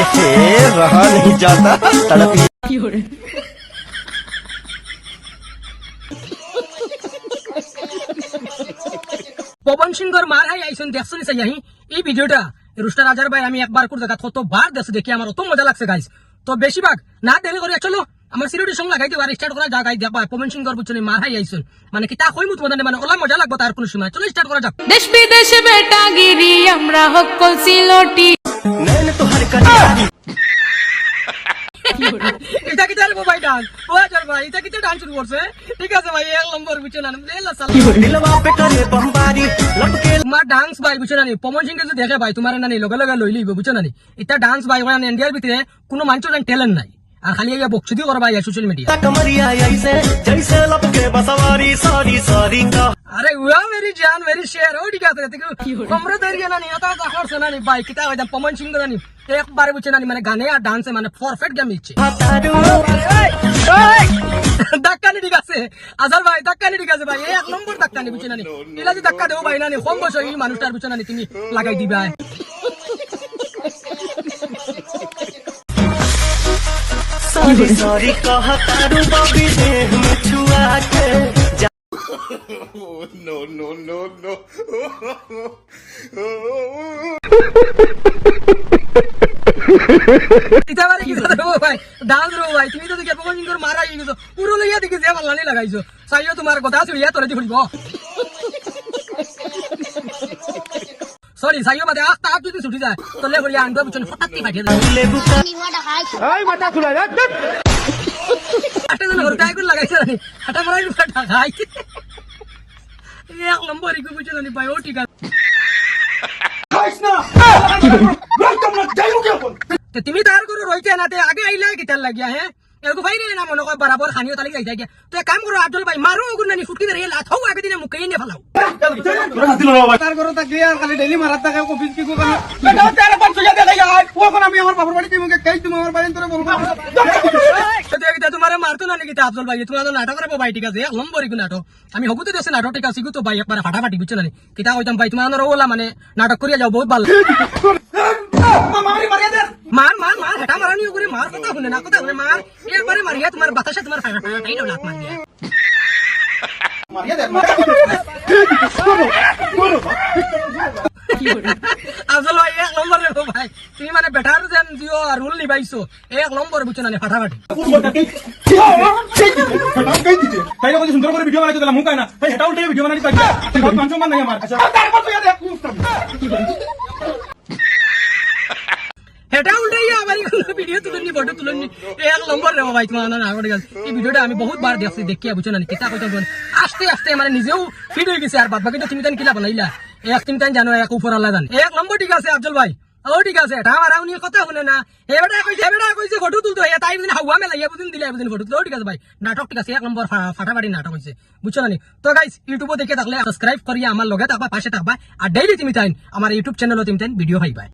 रहा नहीं जाता तड़प পবন সিংহর মার হাই আইসন দেখছো নি চাই এই ভিডিওটা রুস্টার রাজার ভাই আমি একবার করে দেখা কতবার দেখছি দেখি আমার অত মজা লাগছে গাইস তো বেশিরভাগ না দেরি করে চলো আমার সিরিয়াসের সঙ্গে লাগাইতে পারে স্টার্ট করা যাক গাই দেখবা পবন সিংহর বুঝছো মার হাই আইসন মানে কি তা কই মুত মজা মানে ওলা মজা লাগবে তার কোন সময় চলো স্টার্ট করা যাক দেশ বিদেশে বেটাগিরি আমরা হকল সিলটি नैन तो हर कली এটা কি তার ভাই ডান্স ও আচ্ছা ভাই এটা কি ডান্স শুরু করছে ঠিক আছে ভাই এক নম্বর বুঝছো না লেলা সালা दिलवा पे करे बमबारी लपके তোমার ডান্স ভাই বুঝছো না পবন সিংকে যদি দেখে ভাই তোমার না লগে লগে লই লইবে বুঝছো না এটা ডান্স ভাই ওখানে ইন্ডিয়ার ভিতরে কোনো মানুষের ট্যালেন্ট নাই আর খালি এই বক্সিদি করবা এই সোশ্যাল মিডিয়া कमरिया ऐसे जैसे लपके बसवारी सॉरी सॉरी का আরে ওয়া মেরি জান মেরি শেয়ার ও ঠিক আছে তোমরা দেরিয়া না এটা করছ না ভাই কিটা হইতাম পবন সিং না একবারে বুঝছো না মানে গানে আর ডান্সে মানে পারফেক্ট গেম ইচ্ছে ধাক্কানি ঠিক আছে আজাল ভাই ধাক্কানি ঠিক আছে ভাই এক নম্বর ধাক্কানি বুঝছো না এলা যদি ধাক্কা দেও ভাই না কম বয়স এই মানুষটার বুঝছো না তুমি লাগাই দিবা सॉरी सॉरी कहा तारू बॉबी देह में छुआ के এটা মানে কি করবো ভাই ডান্স রো ভাই তুমি তো দেখে পবন সিং মারা গেছো পুরো লইয়া দেখে যে ভাল্লানি লাগাইছো চাইও তোমার কথা চুড়িয়া তোরে দি ফুড়িব সরি চাইও বাদে আস্তে আস্তে যদি ছুটি যায় তোলে করিয়া আনবা বুঝছেন ফটাকটি ফাটিয়ে দেয় लेबू का একটা জন ওর গায়ে লাগাইছে না হাঁটা মারাই ফাটা খাই এক নম্বর ইকু বুঝছেন না ভাই ও ঠিক আছে তুমি তার করে রইতে না আগে আইলা কি তেল লাগিয়া হ্যাঁ এরকম ভাই রে না মনে কর বরাবর খানিও তালি যাই গিয়া তো এক কাম করো আব্দুল ভাই মারো ওগুন নানি ফুটকি ধরে লাথাও আগে দিনে মুখে নিয়ে ফেলাও তার ঘরে থাকি আর খালি ডেইলি মারাত থাকে অফিস কি কোন বেটা তার পাঁচ টাকা দে গায় ও কোন আমি আমার বাবার বাড়ি তুমি কাই তুমি আমার বাড়ি তোরে বলবো তো এটা তোমারে মারতো না নাকি আব্দুল ভাই তোমার নাটক করবো ভাই ঠিক আছে এক নম্বর ইকু নাটক আমি হগুতে দেশে নাটক ঠিক আছে তো ভাই একবার ফাটাফাটি বুঝছো না কিতা কইতাম ভাই তোমার ওলা মানে নাটক করিয়া যাও বহুত ভালো মারি মারিয়া দে মার মার মার হেটা মারানি করে মার কথা শুনে না কথা শুনে মার একবারে মারিয়া তোমার বাতাসে তোমার ফাটাই না লাত মার দিয়া মারিয়া দে আসল ভাই এক নম্বর রে ভাই তুমি মানে বেটার যেন দিও আর রুল নিবাইছো এক নম্বর বুঝছো না ফাটাফাটি তাই কত সুন্দর করে ভিডিও বানাইছো তাহলে মুখ আয় না তাই হেটা উল্টে ভিডিও বানাই পাইছা বহুত পাঁচশো মান নাই আমার তার পাঁচ টাকা দে হেটা উল্টাইয়া আমার ভিডিও তুলনি ফটো তুলনি এক নম্বর রে ভাই তোমার না আগতে গেল এই ভিডিওটা আমি বহুত বার দেখছি দেখিয়া বুঝছো না কিতা কইতাম আস্তে আস্তে মানে নিজেও ফিট হয়ে গেছে আর বাদ বাকি তো তুমি তান কিলা বানাইলা এক তুমি তান জানো এক উপর আল্লাহ জান এক নম্বর ঠিক আছে আফজল ভাই ও ঠিক আছে এটা আমার উনি কথা শুনে না এবারে কইছে ফটো তুলতো তাই বুঝিন হাওয়া মেলাইয়া বুঝিন দিলে বুঝিন ফটো তুলো ঠিক আছে ভাই নাটক ঠিক আছে এক নম্বর ফাটাফাটি নাটক হইছে বুঝছো না তো গাইস ইউটিউবে দেখে থাকলে সাবস্ক্রাইব করিয়া আমার লগে থাকবা পাশে থাকবা আর ডেইলি তুমি তাই আমার ইউটিউব চ্যানেলে তুমি তাই ভিডিও পাইবা।